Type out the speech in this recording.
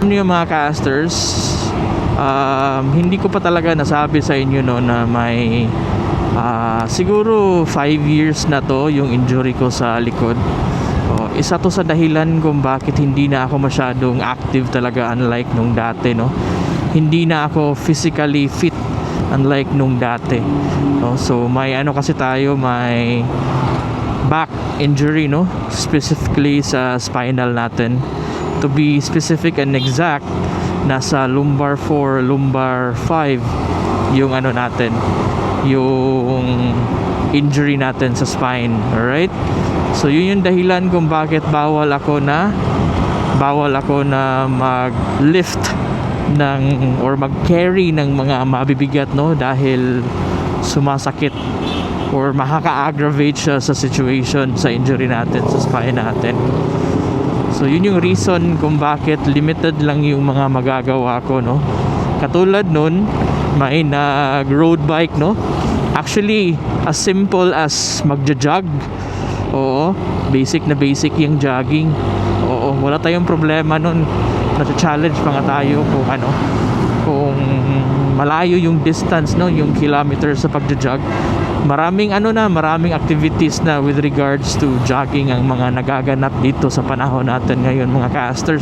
alam niyo mga casters, hindi ko pa talaga nasabi sa inyo no na may siguro 5 years na to yung injury ko sa likod. Isa to sa dahilan kung bakit hindi na ako masyadong active talaga, unlike nung dati, no. Hindi na ako physically fit unlike nung dati, no? So may ano kasi tayo, may back injury, no, specifically sa spinal natin. To be specific and exact, nasa lumbar 4, lumbar 5 yung ano natin, yung injury natin sa spine. Alright, so yun yung dahilan kung bakit bawal ako na mag-lift ng or mag-carry ng mga mabibigat, no, dahil sumasakit or makaka-aggravate siya sa situation, sa injury natin sa spine natin. So yun yung reason kung bakit limited lang yung mga magagawa ko, no. Katulad nun, may nag-road bike, no. Actually, as simple as magja-jog. Oo, basic na basic yung jogging. Oo, wala tayong problema nun. Nasa-challenge pa nga tayo kung ano, kung malayo yung distance, no, yung kilometers sa pagja-jog. Maraming activities na with regards to jogging ang mga nagaganap dito sa panahon natin ngayon, mga casters.